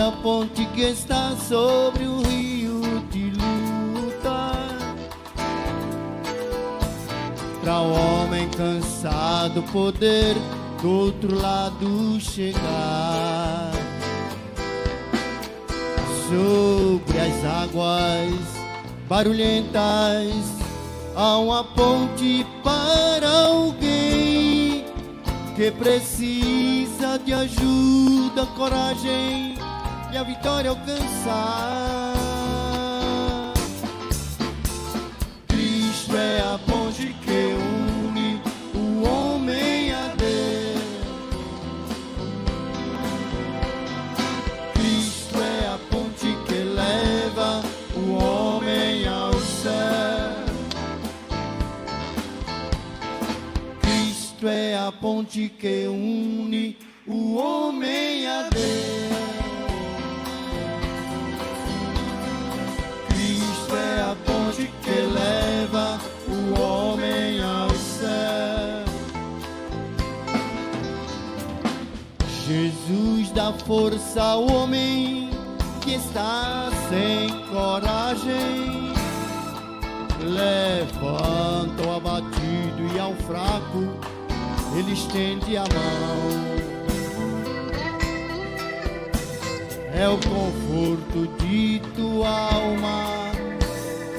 a ponte que está sobre o rio de luta, para o homem cansado poder do outro lado chegar. Sobre as águas barulhentas há uma ponte para alguém que precisa de ajuda, coragem e a vitória alcançar. Cristo é a ponte que une o homem a Deus. Cristo é a ponte que leva o homem ao céu. Cristo é a ponte que une o homem a Deus. Cristo é a ponte que leva o homem ao céu. Jesus dá força ao homem que está sem coragem. Levanta o abatido e ao fraco ele estende a mão. É o conforto de tua alma,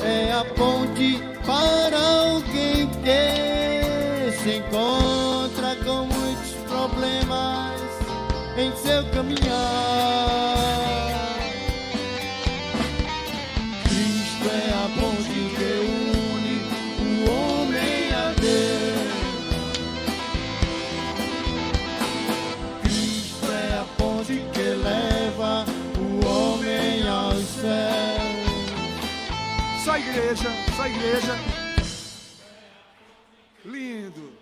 é a ponte para alguém que se encontra com muitos problemas em seu caminhar. Cristo é a ponte que une o homem a Deus. Cristo é a ponte que leva o homem ao céu. Só igreja, só igreja. Lindo.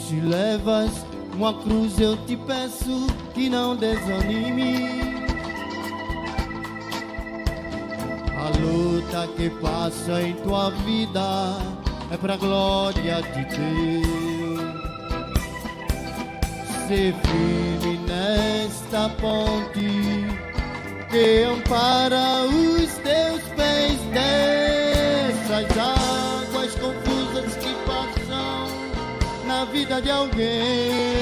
Se levas uma cruz, eu te peço que não desanime. A luta que passa em tua vida é pra glória de Deus. Ser firme nesta ponte que ampara os teus pés dessas águas confusas que passam na vida de alguém.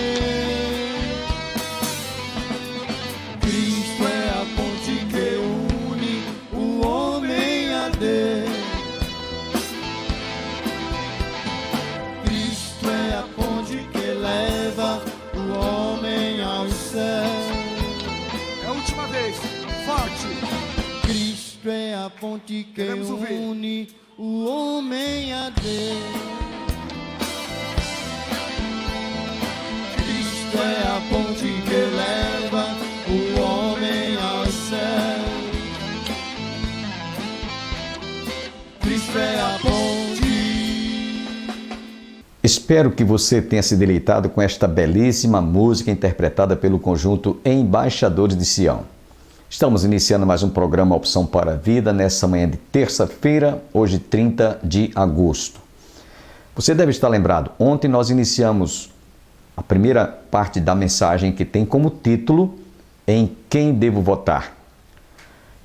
Cristo é a ponte que une o homem a Deus. Cristo é a ponte que leva o homem ao céu. É a última vez, forte. Cristo é a ponte que une o homem a Deus. Cristo é a ponte que leva o homem ao céu. Cristo é a ponte. Espero que você tenha se deleitado com esta belíssima música interpretada pelo conjunto Embaixadores de Sião. Estamos iniciando mais um programa Opção para a Vida nessa manhã de terça-feira, hoje 30 de agosto. Você deve estar lembrado, ontem nós iniciamos a primeira parte da mensagem que tem como título Em Quem Devo Votar?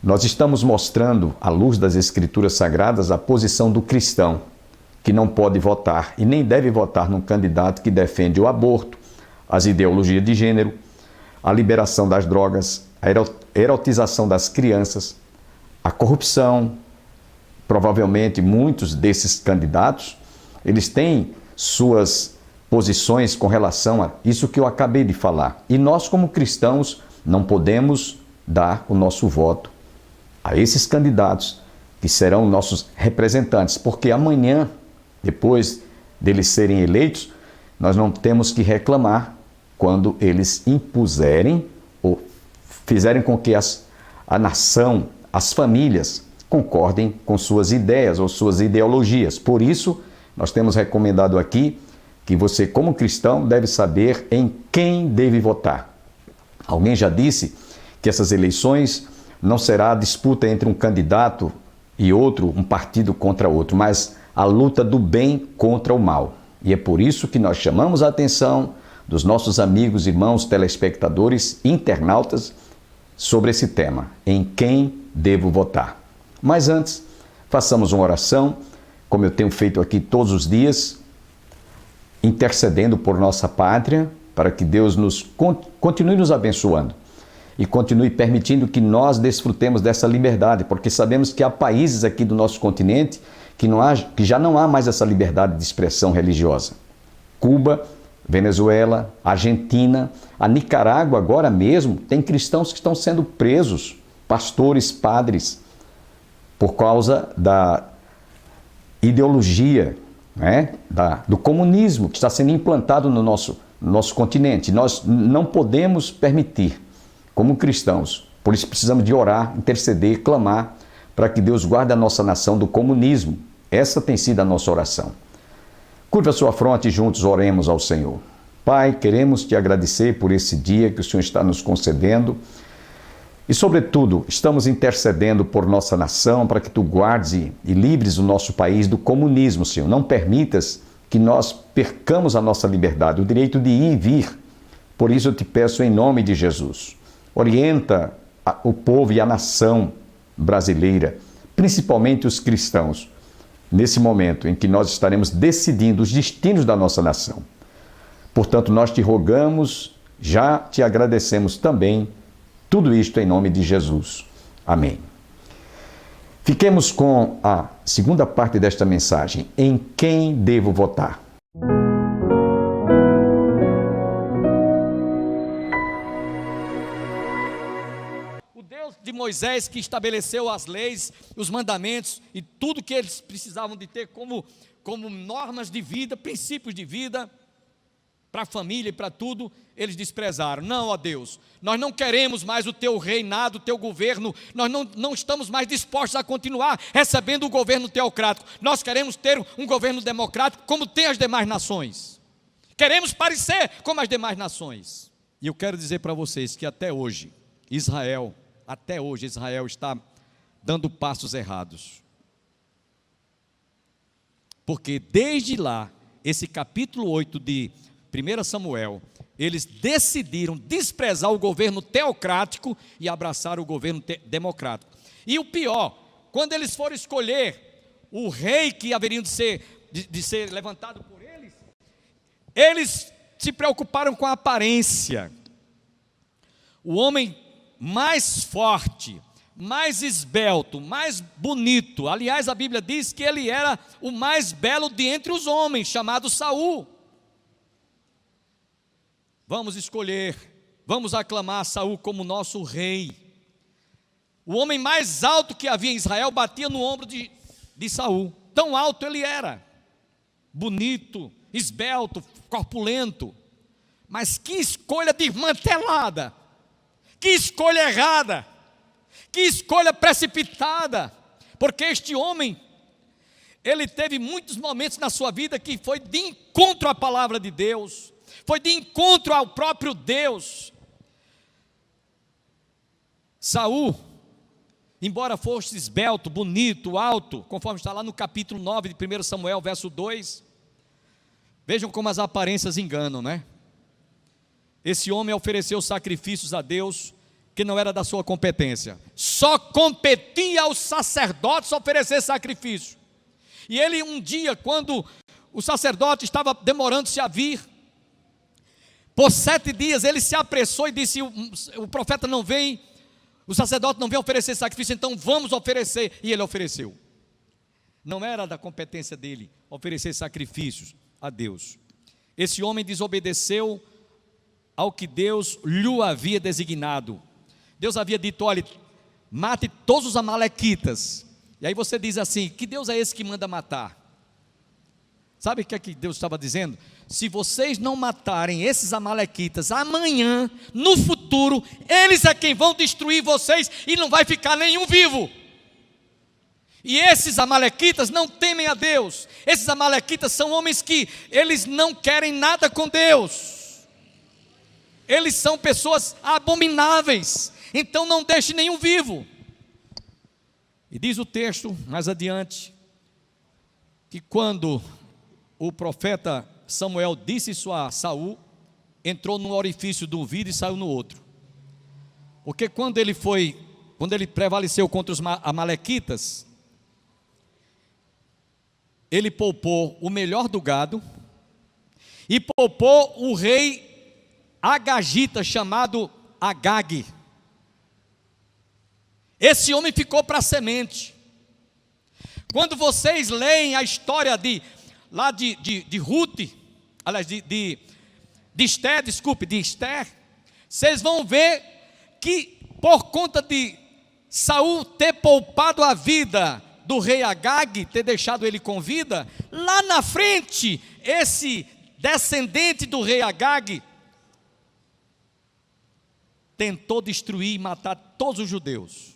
Nós estamos mostrando, à luz das Escrituras Sagradas, a posição do cristão, que não pode votar e nem deve votar num candidato que defende o aborto, as ideologias de gênero, a liberação das drogas, a erotização das crianças, a corrupção. Provavelmente muitos desses candidatos, eles têm suas posições com relação a isso que eu acabei de falar. E nós, como cristãos, não podemos dar o nosso voto a esses candidatos que serão nossos representantes, porque amanhã, depois deles serem eleitos, nós não temos que reclamar quando eles impuserem ou fizerem com que a nação, as famílias, concordem com suas ideias ou suas ideologias. Por isso, nós temos recomendado aqui que você, como cristão, deve saber em quem deve votar. Alguém já disse que essas eleições não será disputa entre um candidato e outro, um partido contra outro, mas a luta do bem contra o mal. E é por isso que nós chamamos a atenção dos nossos amigos, irmãos, telespectadores, internautas, sobre esse tema, em quem devo votar. Mas antes, façamos uma oração, como eu tenho feito aqui todos os dias, intercedendo por nossa pátria, para que Deus continue nos abençoando e continue permitindo que nós desfrutemos dessa liberdade, porque sabemos que há países aqui do nosso continente que já não há mais essa liberdade de expressão religiosa. Cuba, Venezuela, Argentina, a Nicarágua agora mesmo, tem cristãos que estão sendo presos, pastores, padres, por causa da ideologia, né, do comunismo que está sendo implantado no nosso continente. Nós não podemos permitir, como cristãos, por isso precisamos de orar, interceder, clamar, para que Deus guarde a nossa nação do comunismo. Essa tem sido a nossa oração. Curva a sua fronte e juntos oremos ao Senhor. Pai, queremos te agradecer por esse dia que o Senhor está nos concedendo e, sobretudo, estamos intercedendo por nossa nação para que tu guardes e livres o nosso país do comunismo, Senhor. Não permitas que nós percamos a nossa liberdade, o direito de ir e vir. Por isso eu te peço em nome de Jesus. Orienta o povo e a nação brasileira, principalmente os cristãos, nesse momento em que nós estaremos decidindo os destinos da nossa nação. Portanto, nós te rogamos, já te agradecemos também, tudo isto em nome de Jesus. Amém. Fiquemos com a segunda parte desta mensagem, em quem devo votar. De Moisés, que estabeleceu as leis, os mandamentos e tudo que eles precisavam de ter como normas de vida, princípios de vida para a família e para tudo, eles desprezaram. Não, ó Deus, nós não queremos mais o teu reinado, o teu governo, nós não estamos mais dispostos a continuar recebendo o governo teocrático, nós queremos ter um governo democrático como tem as demais nações, queremos parecer como as demais nações. E eu quero dizer para vocês que até hoje Israel está dando passos errados. Porque desde lá, esse capítulo 8 de 1 Samuel, eles decidiram desprezar o governo teocrático e abraçar o governo democrático. E o pior, quando eles foram escolher o rei que haveria de ser levantado por eles se preocuparam com a aparência. O homem mais forte, mais esbelto, mais bonito. Aliás, a Bíblia diz que ele era o mais belo de entre os homens, chamado Saul. Vamos escolher, vamos aclamar Saul como nosso rei. O homem mais alto que havia em Israel batia no ombro de Saul. Tão alto ele era, bonito, esbelto, corpulento. Mas que escolha desmantelada! Que escolha errada, que escolha precipitada, porque este homem, ele teve muitos momentos na sua vida que foi de encontro à palavra de Deus, foi de encontro ao próprio Deus. Saul, embora fosse esbelto, bonito, alto, conforme está lá no capítulo 9 de 1 Samuel, verso 2, vejam como as aparências enganam, né? Esse homem ofereceu sacrifícios a Deus que não era da sua competência. Só competia aos sacerdotes oferecer sacrifício. E ele um dia, quando o sacerdote estava demorando-se a vir, por 7 dias ele se apressou e disse: o profeta não vem, o sacerdote não vem oferecer sacrifício, então vamos oferecer. E ele ofereceu. Não era da competência dele oferecer sacrifícios a Deus. Esse homem desobedeceu ao que Deus lhe havia designado. Deus havia dito: olha, mate todos os amalequitas. E aí você diz assim: que Deus é esse que manda matar? Sabe o que é que Deus estava dizendo? Se vocês não matarem esses amalequitas, amanhã, no futuro, eles é quem vão destruir vocês e não vai ficar nenhum vivo. E esses amalequitas não temem a Deus. Esses amalequitas são homens que eles não querem nada com Deus. Eles são pessoas abomináveis. Então não deixe nenhum vivo. E diz o texto mais adiante que quando o profeta Samuel disse isso a Saul, entrou num orifício do ouvido e saiu no outro. Porque quando ele prevaleceu contra os amalequitas, ele poupou o melhor do gado e poupou o rei agagita chamado Agag. Esse homem ficou para a semente. Quando vocês leem a história de Ruth, aliás, de Esther, vocês vão ver que por conta de Saul ter poupado a vida do rei Agag, ter deixado ele com vida, lá na frente, esse descendente do rei Agag tentou destruir e matar todos os judeus.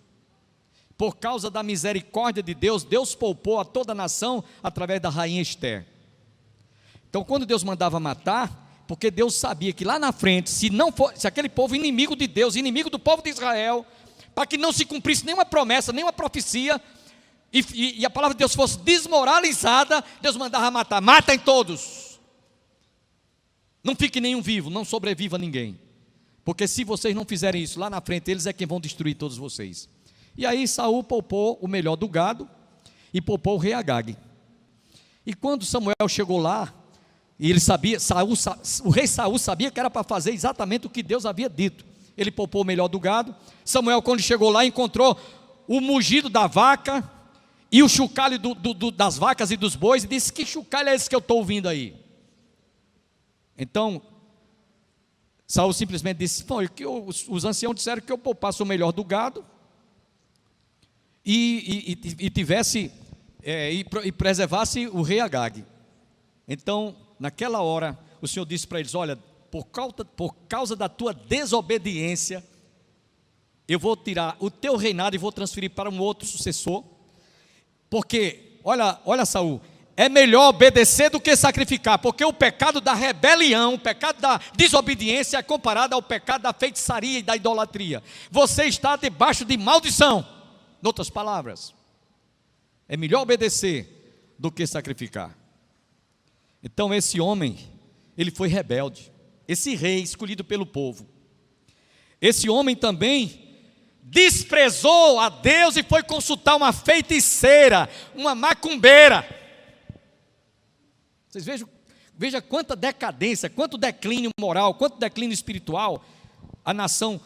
Por causa da misericórdia de Deus, Deus poupou a toda a nação através da rainha Esther. Então, quando Deus mandava matar, porque Deus sabia que lá na frente, se aquele povo inimigo de Deus, inimigo do povo de Israel, para que não se cumprisse nenhuma promessa, nenhuma profecia, e a palavra de Deus fosse desmoralizada, Deus mandava matar. Matem todos. Não fique nenhum vivo, não sobreviva ninguém. Porque se vocês não fizerem isso, lá na frente, eles é quem vão destruir todos vocês. E aí Saul poupou o melhor do gado e poupou o rei Agag. E quando Samuel chegou lá, e ele sabia, o rei Saul sabia que era para fazer exatamente o que Deus havia dito. Ele poupou o melhor do gado. Samuel, quando chegou lá, encontrou o mugido da vaca e o chocalho das vacas e dos bois, e disse: que chocalho é esse que eu estou ouvindo aí? Então Saul simplesmente disse: os anciãos disseram que eu poupasse o melhor do gado e preservasse o rei Agag. Então, naquela hora, o Senhor disse para eles: olha, por causa da tua desobediência, eu vou tirar o teu reinado e vou transferir para um outro sucessor. Porque, olha Saul, é melhor obedecer do que sacrificar, porque o pecado da rebelião, o pecado da desobediência é comparado ao pecado da feitiçaria e da idolatria. Você está debaixo de maldição. Em outras palavras, é melhor obedecer do que sacrificar. Então esse homem, ele foi rebelde. Esse rei escolhido pelo povo, esse homem também desprezou a Deus e foi consultar uma feiticeira, uma macumbeira. Vocês vejam quanta decadência, quanto declínio moral, quanto declínio espiritual a nação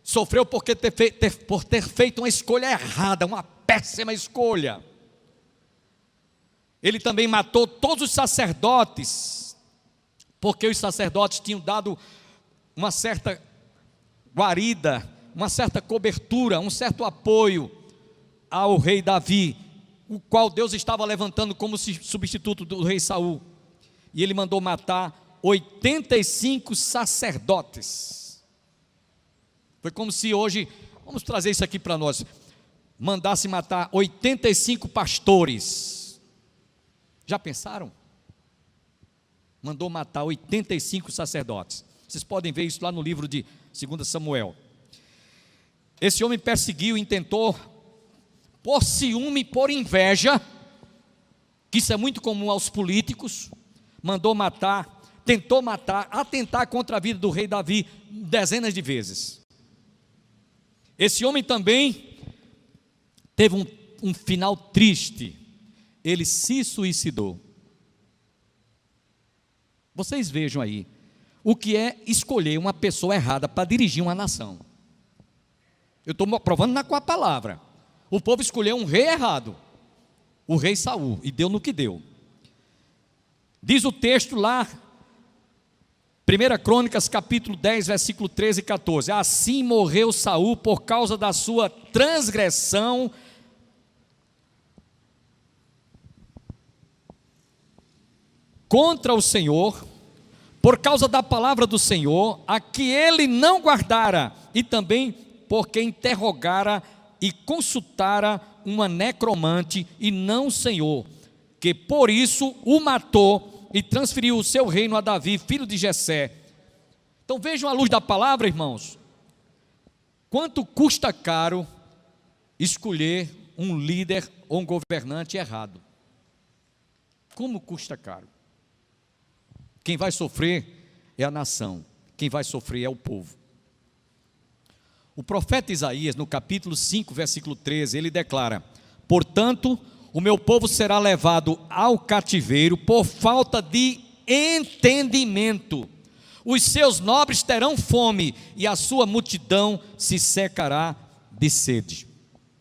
sofreu por ter feito uma escolha errada, uma péssima escolha. Ele também matou todos os sacerdotes, porque os sacerdotes tinham dado uma certa guarida, uma certa cobertura, um certo apoio ao rei Davi, o qual Deus estava levantando como substituto do rei Saul. E ele mandou matar 85 sacerdotes. Foi como se hoje, vamos trazer isso aqui para nós, mandasse matar 85 pastores. Já pensaram? Mandou matar 85 sacerdotes. Vocês podem ver isso lá no livro de 2 Samuel. Esse homem perseguiu e intentou, por ciúme, por inveja, que isso é muito comum aos políticos, mandou matar, tentou matar, atentar contra a vida do rei Davi dezenas de vezes. Esse homem também teve um final triste. Ele se suicidou. Vocês vejam aí o que é escolher uma pessoa errada para dirigir uma nação. Eu estou provando com a palavra. O povo escolheu um rei errado, o rei Saul, e deu no que deu. Diz o texto lá, 1 Crônicas capítulo 10, versículo 13 e 14. Assim morreu Saul por causa da sua transgressão contra o Senhor, por causa da palavra do Senhor, a que ele não guardara, e também porque interrogara e consultara uma necromante, e não o Senhor, que por isso o matou e transferiu o seu reino a Davi, filho de Jessé. Então vejam a luz da palavra, irmãos, quanto custa caro escolher um líder ou um governante errado. Como custa caro? Quem vai sofrer é a nação, quem vai sofrer é o povo. O profeta Isaías, no capítulo 5, versículo 13, ele declara: portanto, o meu povo será levado ao cativeiro por falta de entendimento. Os seus nobres terão fome e a sua multidão se secará de sede.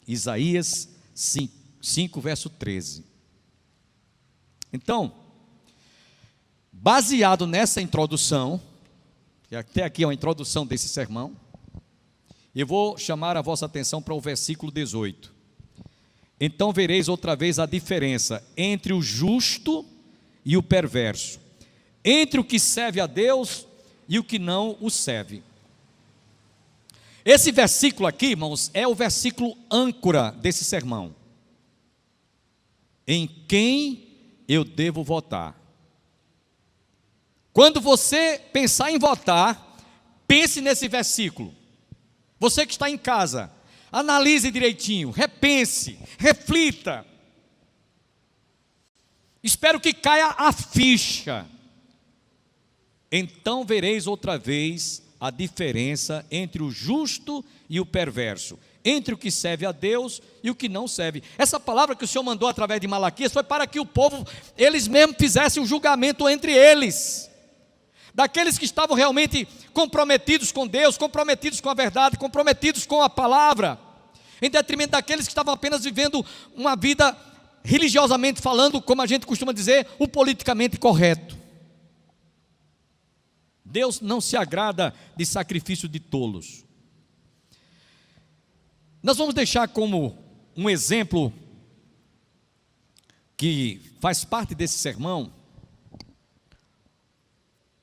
Isaías 5, verso 13. Então, baseado nessa introdução, que até aqui é uma introdução desse sermão, eu vou chamar a vossa atenção para o versículo 18. Então vereis outra vez a diferença entre o justo e o perverso, entre o que serve a Deus e o que não o serve. Esse versículo aqui, irmãos, é o versículo âncora desse sermão. Em quem eu devo votar? Quando você pensar em votar, pense nesse versículo. Você que está em casa, analise direitinho, repense, reflita. Espero que caia a ficha. Então vereis outra vez a diferença entre o justo e o perverso, entre o que serve a Deus e o que não serve. Essa palavra que o Senhor mandou através de Malaquias foi para que o povo, eles mesmos fizessem um julgamento entre eles. Daqueles que estavam realmente comprometidos com Deus, comprometidos com a verdade, comprometidos com a palavra, em detrimento daqueles que estavam apenas vivendo uma vida religiosamente falando, como a gente costuma dizer, o politicamente correto. Deus não se agrada de sacrifício de tolos. Nós vamos deixar como um exemplo que faz parte desse sermão,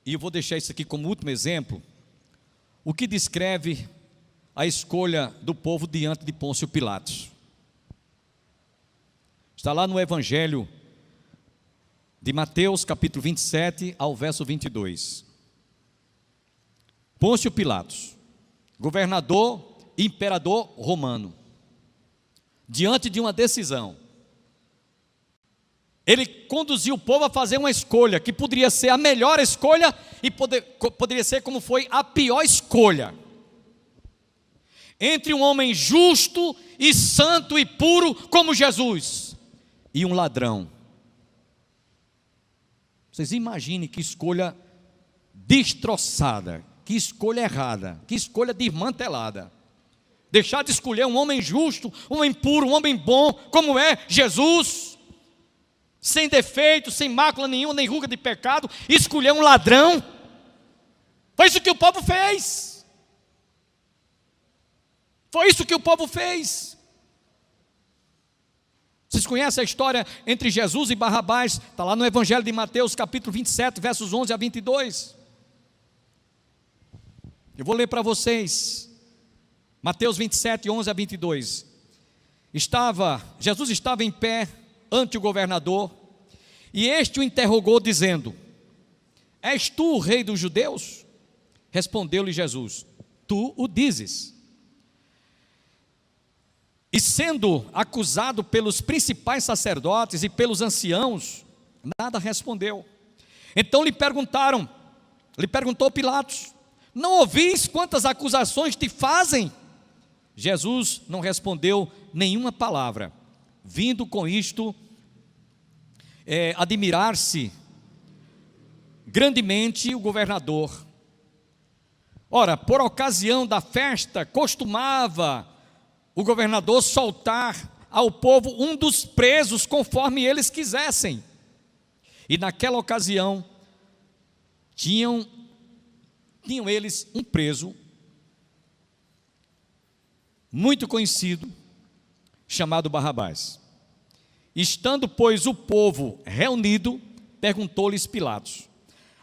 e eu vou deixar isso aqui como último exemplo, o que descreve a escolha do povo diante de Pôncio Pilatos. Está lá no Evangelho de Mateus, capítulo 27, ao verso 22. Pôncio Pilatos, governador e imperador romano, diante de uma decisão, ele conduziu o povo a fazer uma escolha, que poderia ser a melhor escolha, e poderia ser como foi a pior escolha, entre um homem justo e santo e puro como Jesus, e um ladrão. Vocês imaginem que escolha destroçada, que escolha errada, que escolha desmantelada. Deixar de escolher um homem justo, um homem puro, um homem bom, como é Jesus, sem defeito, sem mácula nenhuma, nem ruga de pecado, e escolher um ladrão. Foi isso que o povo fez. Foi isso que o povo fez. Vocês conhecem a história entre Jesus e Barrabás? Está lá no Evangelho de Mateus, capítulo 27, versos 11 a 22. Eu vou ler para vocês. Mateus 27, 11 a 22. Jesus estava em pé ante o governador, e este o interrogou dizendo: és tu o rei dos judeus? Respondeu-lhe Jesus: tu o dizes. E sendo acusado pelos principais sacerdotes e pelos anciãos, nada respondeu. Então lhe perguntou Pilatos: não ouvis quantas acusações te fazem? Jesus não respondeu nenhuma palavra, vindo com isto admirar-se grandemente o governador. Ora, por ocasião da festa, costumava o governador soltar ao povo um dos presos conforme eles quisessem. E naquela ocasião tinham tinham eles um preso muito conhecido, chamado Barrabás. Estando, pois, o povo reunido, perguntou-lhes Pilatos: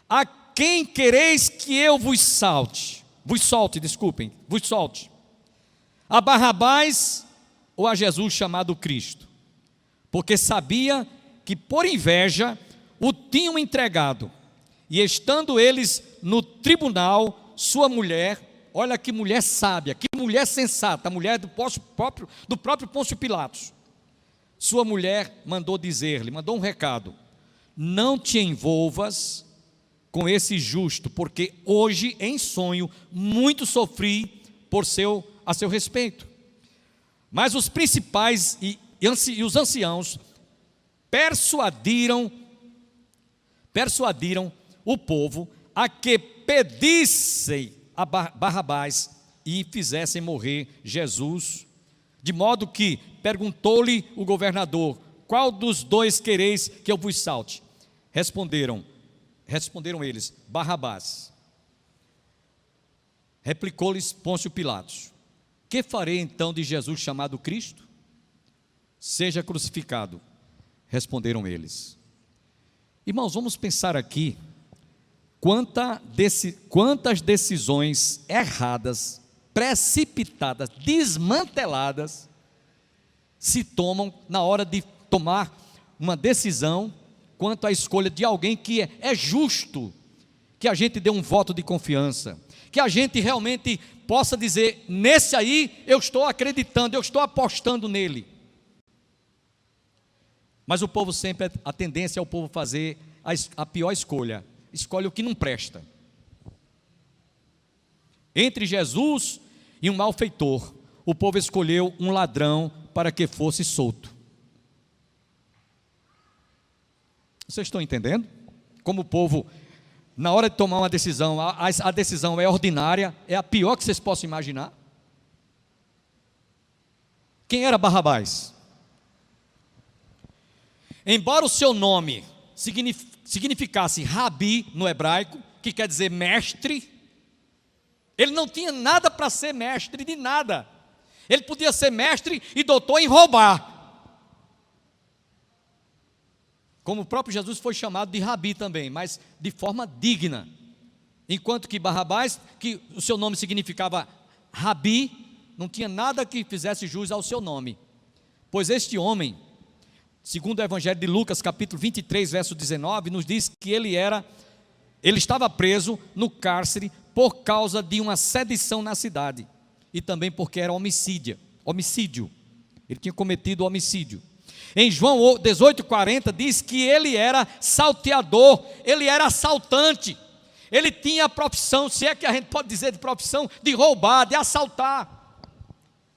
a quem quereis que eu vos solte? A Barrabás ou a Jesus chamado Cristo? Porque sabia que por inveja o tinham entregado. E estando eles no tribunal, sua mulher, olha que mulher sábia, que mulher sensata, a mulher do próprio Pôncio Pilatos, sua mulher mandou um recado: não te envolvas com esse justo, porque hoje em sonho muito sofri a seu respeito. Mas os principais e os anciãos persuadiram o povo a que pedissem a Barrabás e fizessem morrer Jesus, de modo que perguntou-lhe o governador: qual dos dois quereis que eu vos salte? Responderam eles: Barrabás. Replicou-lhes Pôncio Pilatos: que farei então de Jesus chamado Cristo? Seja crucificado. Responderam eles. Irmãos, vamos pensar aqui quantas decisões erradas, precipitadas, desmanteladas se tomam na hora de tomar uma decisão quanto à escolha de alguém que é justo, que a gente dê um voto de confiança, que a gente realmente possa dizer: nesse aí eu estou acreditando, eu estou apostando nele. Mas o povo sempre, a tendência é o povo fazer a pior escolha, escolhe o que não presta. Entre Jesus e um malfeitor, o povo escolheu um ladrão para que fosse solto. Vocês estão entendendo? Como o povo, na hora de tomar uma decisão, a decisão é ordinária, é a pior que vocês possam imaginar. Quem era Barrabás? Embora o seu nome significasse Rabi no hebraico, que quer dizer mestre, ele não tinha nada para ser mestre de nada. Ele podia ser mestre e doutor em roubar, como o próprio Jesus foi chamado de Rabi também, mas de forma digna. Enquanto que Barrabás, que o seu nome significava Rabi, não tinha nada que fizesse jus ao seu nome. Pois este homem, segundo o Evangelho de Lucas, capítulo 23, verso 19, nos diz que ele estava preso no cárcere por causa de uma sedição na cidade, e também porque era homicídio. Ele tinha cometido homicídio. Em João 18,40 diz que ele era salteador, ele era assaltante, ele tinha a profissão, se é que a gente pode dizer de profissão, de roubar, de assaltar.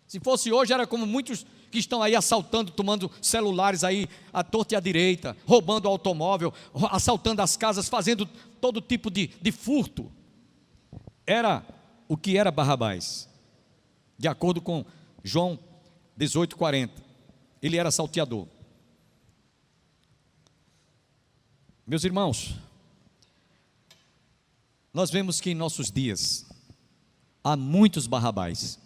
Se fosse hoje, era como muitos que estão aí assaltando, tomando celulares aí à torta e à direita, roubando automóvel, assaltando as casas, fazendo todo tipo de furto. Era o que era Barrabás, de acordo com João 18,40, ele era salteador. Meus irmãos, nós vemos que em nossos dias há muitos Barrabás.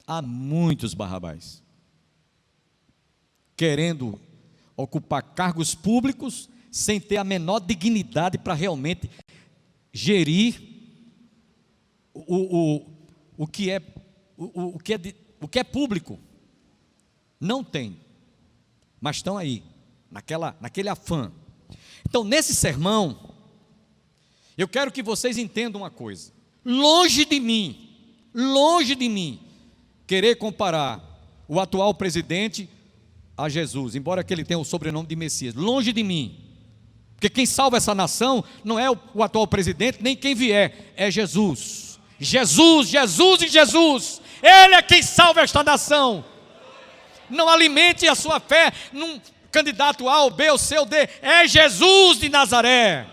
Há muitos Barrabás querendo ocupar cargos públicos sem ter a menor dignidade para realmente gerir o que é público. Não tem, mas estão aí, naquele afã. Então, nesse sermão, eu quero que vocês entendam uma coisa: longe de mim, querer comparar o atual presidente a Jesus, embora que ele tenha o sobrenome de Messias, longe de mim, porque quem salva essa nação não é o atual presidente, nem quem vier, é Jesus. Jesus, Ele é quem salva esta nação. Não alimente a sua fé num candidato A ou B ou C ou D, é Jesus de Nazaré.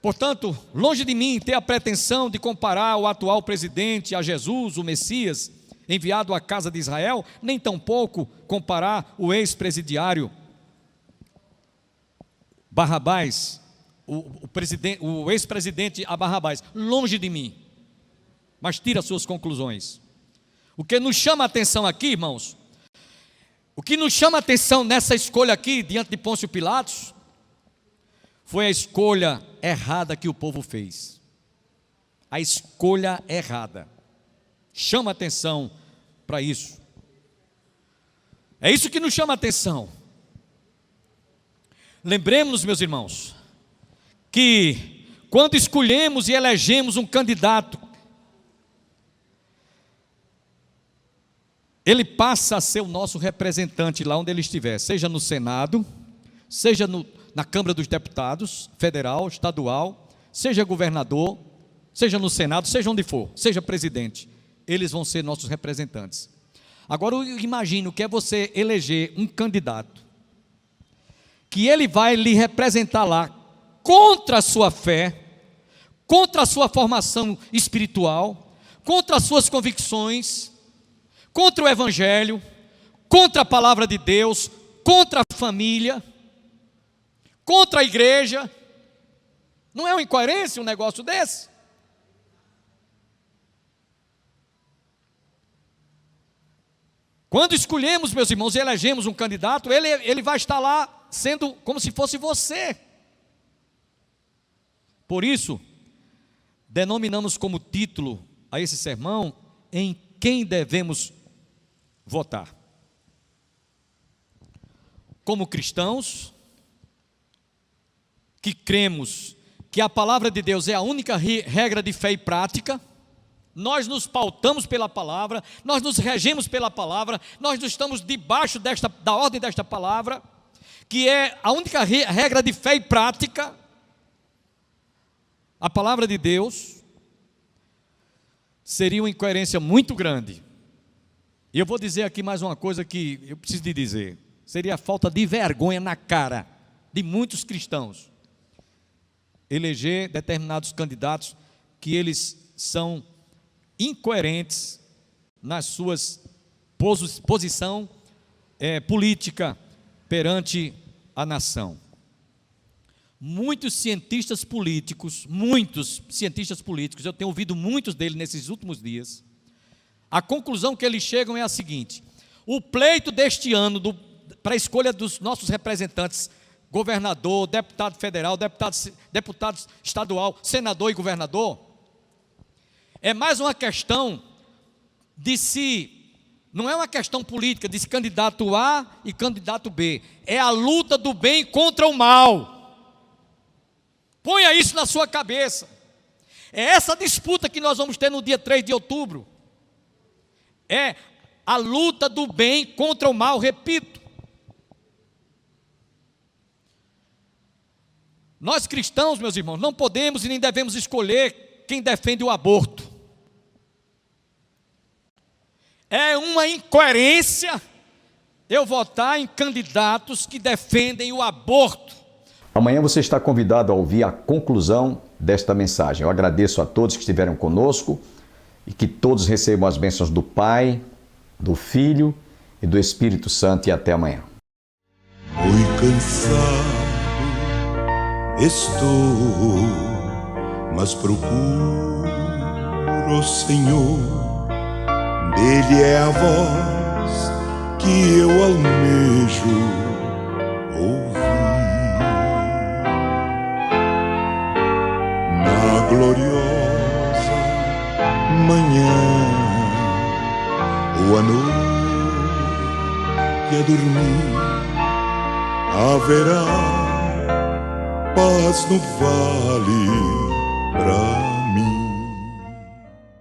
Portanto, longe de mim ter a pretensão de comparar o atual presidente a Jesus, o Messias, enviado à casa de Israel, nem tampouco comparar o ex-presidiário Barrabás o ex-presidente Barrabás, longe de mim, mas tira as suas conclusões. O que nos chama a atenção aqui, irmãos, o que nos chama a atenção nessa escolha aqui, diante de Pôncio Pilatos, foi a escolha errada que o povo fez. A escolha errada. Chama a atenção para isso. É isso que nos chama a atenção. Lembremos-nos, meus irmãos, que quando escolhemos e elegemos um candidato, ele passa a ser o nosso representante lá onde ele estiver, seja no Senado, seja na Câmara dos Deputados, federal, estadual, seja governador, seja no Senado, seja onde for, seja presidente, eles vão ser nossos representantes. Agora eu imagino que é você eleger um candidato, que ele vai lhe representar lá, contra a sua fé, contra a sua formação espiritual, contra as suas convicções, contra o Evangelho, contra a palavra de Deus, contra a família, contra a igreja. Não é uma incoerência um negócio desse? Quando escolhemos, meus irmãos, e elegemos um candidato, ele vai estar lá sendo como se fosse você. Por isso, denominamos como título a esse sermão, em quem devemos votar. Como cristãos, que cremos que a palavra de Deus é a única regra de fé e prática, nós nos pautamos pela palavra, nós nos regemos pela palavra, nós estamos debaixo da ordem desta palavra, que é a única regra de fé e prática, a palavra de Deus. Seria uma incoerência muito grande. E eu vou dizer aqui mais uma coisa que eu preciso de dizer. Seria a falta de vergonha na cara de muitos cristãos eleger determinados candidatos que eles são incoerentes nas suas posição política perante a nação. Muitos cientistas políticos, eu tenho ouvido muitos deles nesses últimos dias, a conclusão que eles chegam é a seguinte: o pleito deste ano para a escolha dos nossos representantes, governador, deputado federal, deputado estadual, senador e governador, é mais uma questão não é uma questão política de candidato A e candidato B, é a luta do bem contra o mal. Ponha isso na sua cabeça. É essa disputa que nós vamos ter no dia 3 de outubro. É a luta do bem contra o mal, repito. Nós cristãos, meus irmãos, não podemos e nem devemos escolher quem defende o aborto. É uma incoerência eu votar em candidatos que defendem o aborto. Amanhã você está convidado a ouvir a conclusão desta mensagem. Eu agradeço a todos que estiveram conosco e que todos recebam as bênçãos do Pai, do Filho e do Espírito Santo, e até amanhã. Muy cansado estou, mas procuro, Senhor, dele é a voz que eu almejo ouvir. Na gloriosa manhã ou à noite a dormir, haverá paz no vale pra